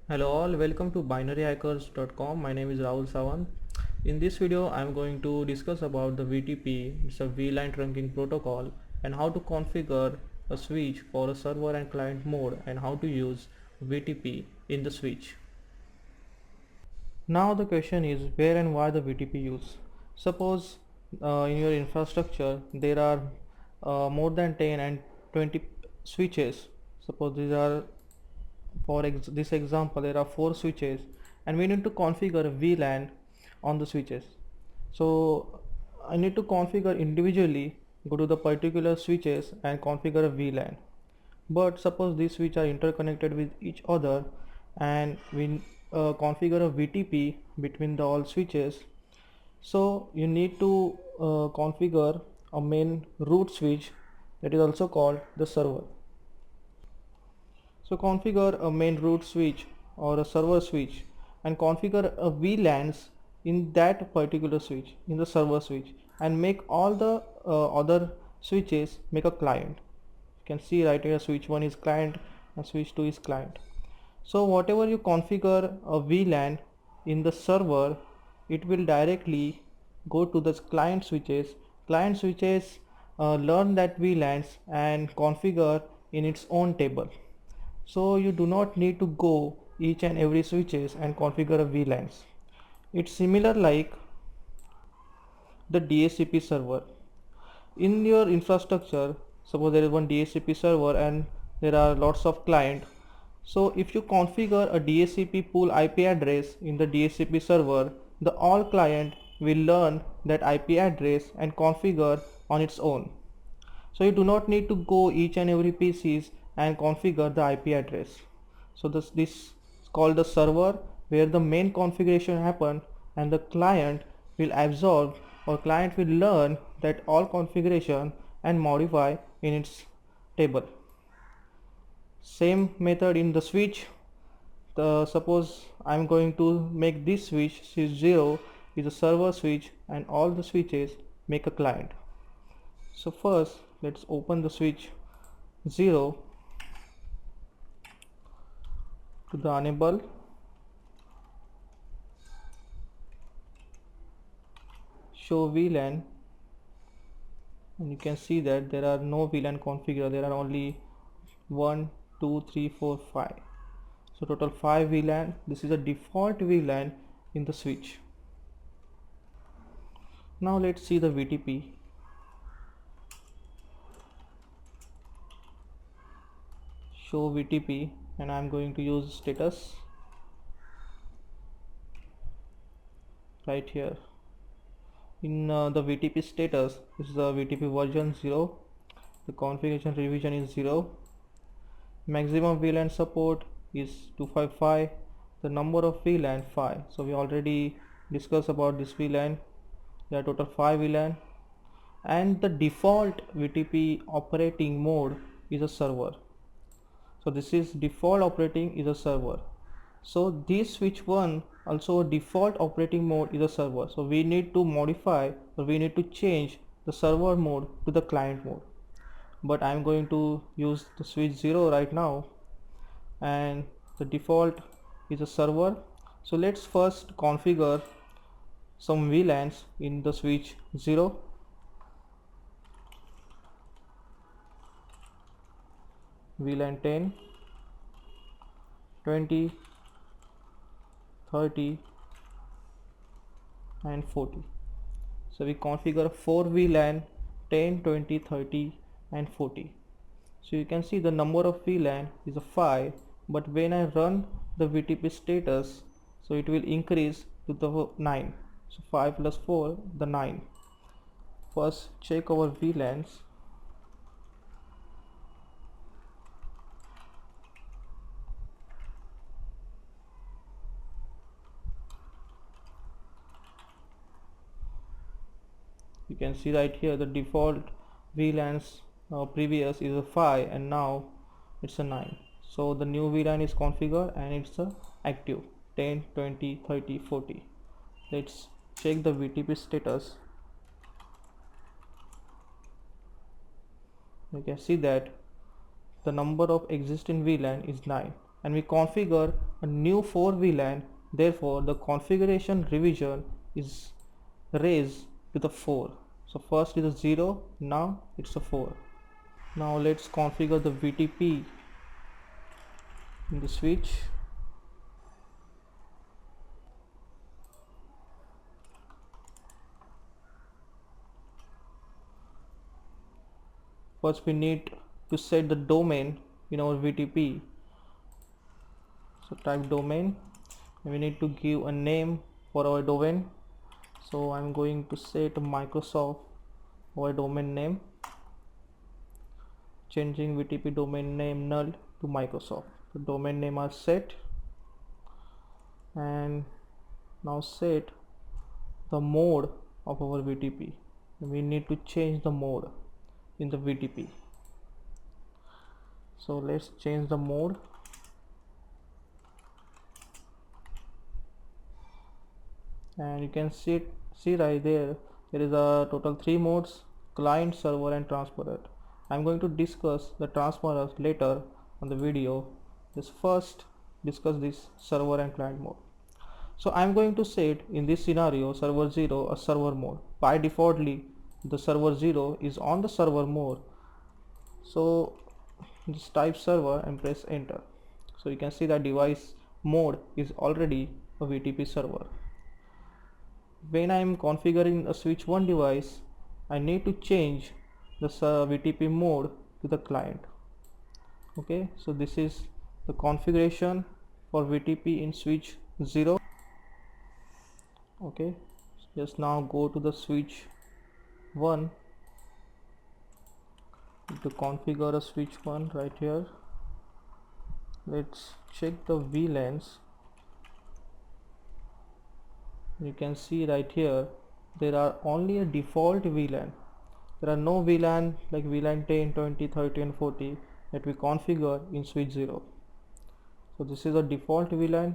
Hello all, welcome to binaryhackers.com. My name is Rahul Sawant. In this video, I am going to discuss about the VTP. It's a VLAN trunking protocol, and how to configure a switch for a server and client mode, and how to use VTP in the switch. Now the question is where and why the VTP use. Suppose in your infrastructure there are more than 10 and 20 switches. Suppose these are this example there are 4 switches and we need to configure a VLAN on the switches. So I need to configure individually, go to the particular switches and configure a VLAN. But suppose these switches are interconnected with each other and we configure a VTP between the all switches. So you need to configure a main root switch, that is also called the server. So configure a main root switch or a server switch and configure a VLANs in that particular switch, in the server switch, and make all the other switches make a client. You can see right here switch 1 is client and switch 2 is client. So whatever you configure a VLAN in the server, it will directly go to the client switches. Client switches learn that VLANs and configure in its own table. So you do not need to go each and every switches and configure a VLANs. It's similar like the DHCP server. In your infrastructure, suppose there is one DHCP server and there are lots of clients. So if you configure a DHCP pool IP address in the DHCP server, the all client will learn that IP address and configure on its own. So you do not need to go each and every PCs and configure the IP address. So this is called the server, where the main configuration happen and the client will absorb, or client will learn that all configuration and modify in its table. Same method in the switch. Suppose I'm going to make this switch 0 is a server switch and all the switches make a client. So first let's open the switch 0 to the enable, show VLAN, and you can see that there are no VLAN configured. There are only 1 2 3 4 5, so total 5 VLAN. This is a default VLAN in the switch. Now let's see the VTP. Show VTP, and I'm going to use status right here. In the VTP status, this is the VTP version 0, the configuration revision is 0, maximum VLAN support is 255, the number of VLAN 5. So we already discussed about this VLAN. There are total 5 VLAN, and the default VTP operating mode is a server. So this is default operating is a server. So this switch 1 also default operating mode is a server. So we need to modify, or we need to change the server mode to the client mode. But I'm going to use the switch 0 right now, and the default is a server. So let's first configure some VLANs in the switch 0. VLAN 10, 20, 30 and 40. So we configure 4 VLAN 10, 20, 30 and 40. So you can see the number of VLAN is a 5, but when I run the VTP status, so it will increase to the 9. So 5 plus 4, the 9. First check our VLANs. You can see right here the default VLANs previous is a 5 and now it's a 9. So the new VLAN is configured and it's active 10, 20, 30, 40. Let's check the VTP status. You can see that the number of existing VLAN is 9 and we configure a new 4 VLAN. Therefore, the configuration revision is raised to the 4. So first is a 0, now it's a 4. Now let's configure the VTP in the switch. First we need to set the domain in our VTP. So type domain, and we need to give a name for our domain. So I'm going to set Microsoft our domain name, changing VTP domain name null to Microsoft. The domain name are set, and now set the mode of our VTP. We need to change the mode in the VTP. So let's change the mode. And you can see right there is a total 3 modes: client, server and transparent. I'm going to discuss the transparent later on the video. Let's first discuss this server and client mode. So I'm going to set in this scenario server 0 a server mode. By defaultly the server 0 is on the server mode. So just type server and press enter. So you can see that device mode is already a VTP server. When I am configuring a switch 1 device, I need to change the VTP mode to the client. Okay, so this is the configuration for VTP in switch 0. Okay, just now go to the switch 1 to configure a switch 1 right here. Let's check the VLANs. You can see right here there are only a default VLAN. There are no VLAN like VLAN 10, 20, 30 and 40 that we configure in switch 0. So this is a default VLAN.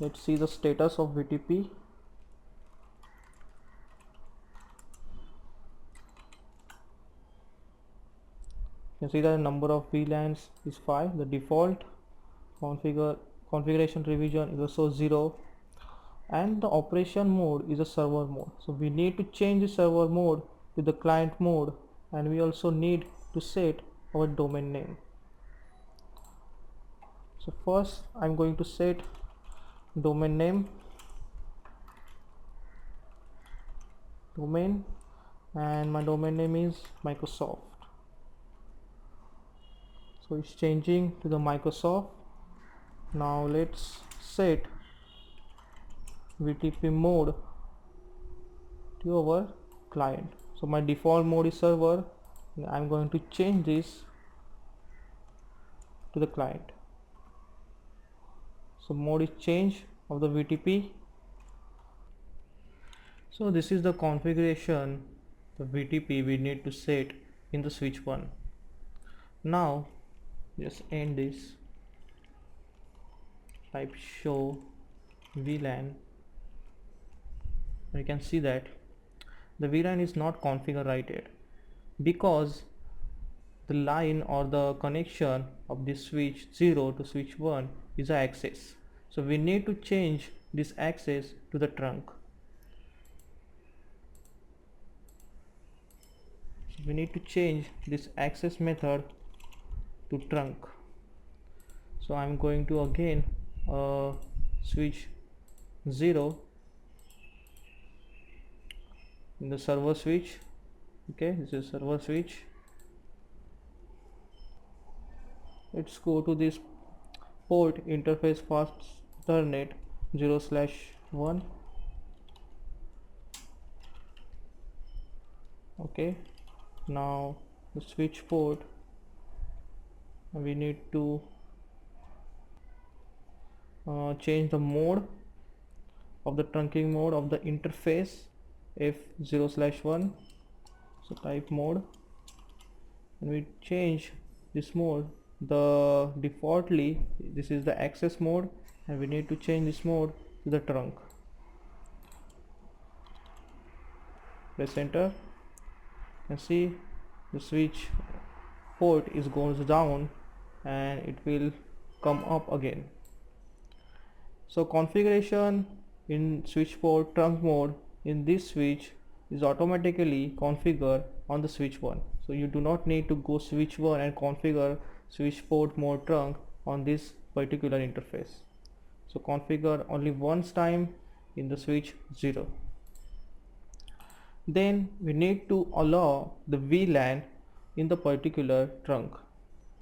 Let's see the status of VTP. You can see that the number of VLANs is 5. The default configuration revision is also 0, and the operation mode is a server mode. So we need to change the server mode to the client mode, and we also need to set our domain name. So first I'm going to set domain name, domain, and my domain name is Microsoft. So it's changing to the Microsoft. Now let's set VTP mode to our client. So my default mode is server. I'm going to change this to the client. So mode is change of the VTP. So this is the configuration the VTP we need to set in the switch 1. Now just end this, type show VLAN. You can see that the VLAN is not configured right yet because the line or the connection of this switch 0 to switch 1 is an access. So we need to change this access to the trunk. So we need to change this access method to trunk. So I'm going to again switch 0 in the server switch. Okay, this is server switch. Let's go to this port interface fast Ethernet 0/1. Okay, now the switch port, we need to change the mode of the trunking mode of the interface F0/1. So type mode, and we change this mode. The defaultly this is the access mode, and we need to change this mode to the trunk. Press enter and see the switch port is goes down, and it will come up again. So configuration in switch port trunk mode in this switch is automatically configured on the switch 1. So you do not need to go switch 1 and configure switch port mode trunk on this particular interface. So configure only once time in the switch 0. Then we need to allow the VLAN in the particular trunk.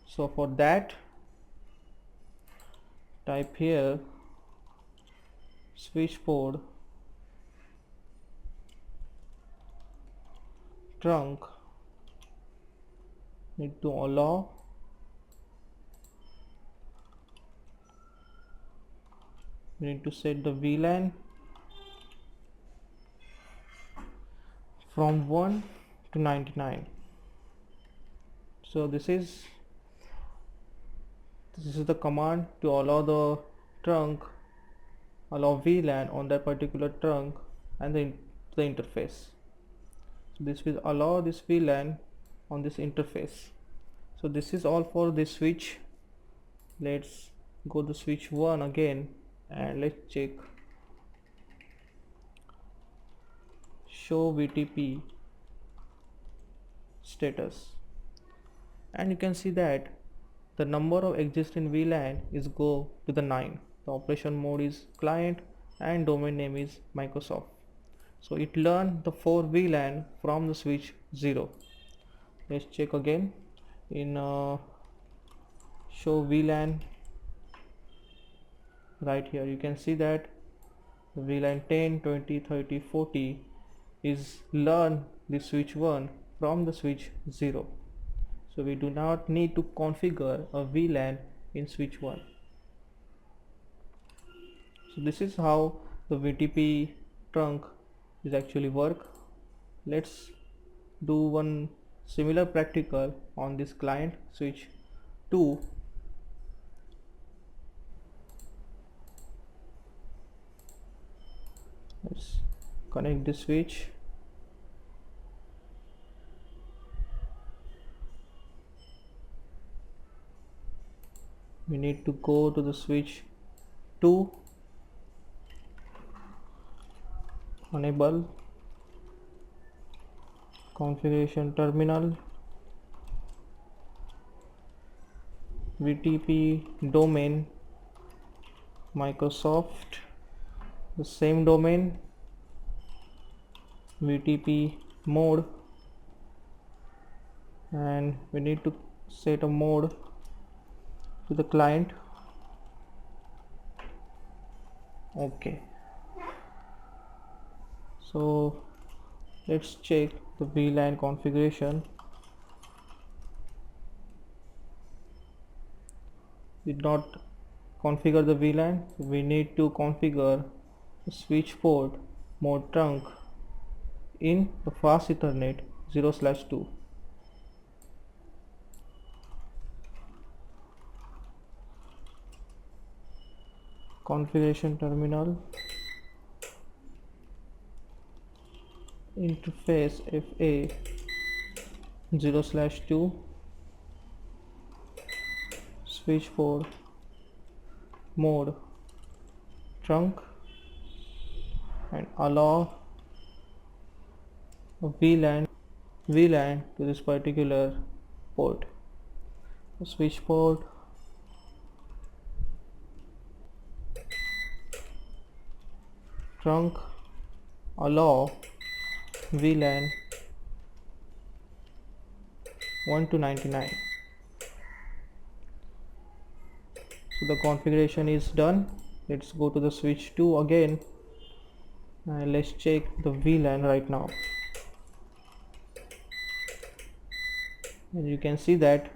So for that, type here switch port trunk, need to allow we need to set the VLAN from 1 to 99. So this is the command to allow the trunk, allow VLAN on that particular trunk and the interface. So this will allow this VLAN on this interface. So this is all for this switch. Let's go to switch 1 again and let's check show VTP status, and you can see that the number of existing VLAN is go to the 9. The operation mode is client and domain name is Microsoft. So it learned the 4 VLAN from the switch 0. Let's check again in show VLAN. Right here you can see that the VLAN 10, 20, 30, 40 is learn the switch 1 from the switch 0. So we do not need to configure a VLAN in switch 1. So this is how the VTP trunk is actually work. Let's do one similar practical on this client switch 2. Let's connect the switch. We need to go to the switch 2, enable configuration terminal, VTP domain Microsoft, the same domain, VTP mode, and we need to set a mode to the client. Okay, so let's check the VLAN configuration. Did not configure the VLAN. We need to configure the switch port mode trunk in the fast Ethernet 0/2. Configuration terminal, interface FA 0/2, switch port mode trunk, and allow a VLAN to this particular port. The switch port trunk, allow VLAN 1 to 99. So the configuration is done. Let's go to the switch 2 again and let's check the VLAN right now. And you can see that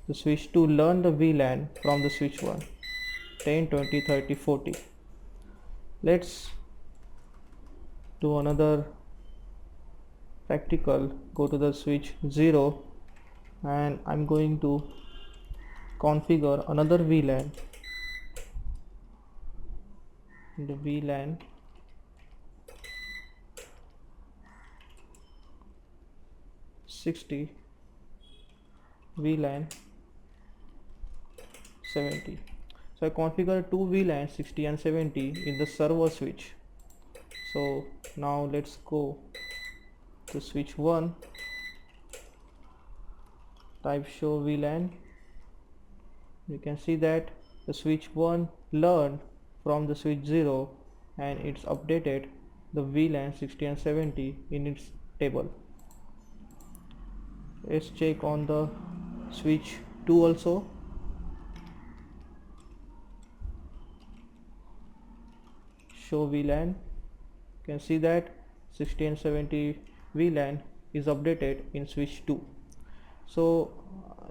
the switch 2 learned the VLAN from the switch 1, 10, 20, 30, 40. Let's do another practical. Go to the switch 0 and I'm going to configure another VLAN. The VLAN VLAN 70. So I configure two VLANs 60 and 70 in the server switch. So now let's go to switch 1, type show VLAN. You can see that the switch 1 learned from the switch 0 and it's updated the VLAN 60 and 70 in its table. Let's check on the switch 2 also. Show VLAN. You can see that 60 and 70 VLAN is updated in switch 2. So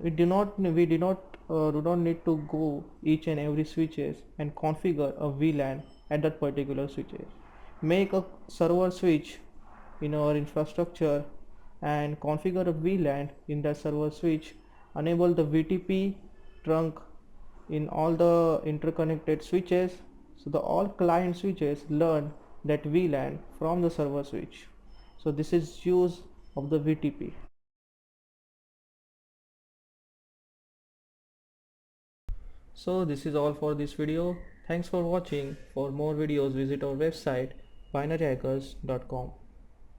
we do not need to go each and every switches and configure a VLAN at that particular switches. Make a server switch in our infrastructure and configure a VLAN in that server switch. Enable the VTP trunk in all the interconnected switches, so the all client switches learn that VLAN from the server switch. So this is use of the VTP. So this is all for this video. Thanks for watching. For more videos visit our website binaryhackers.com.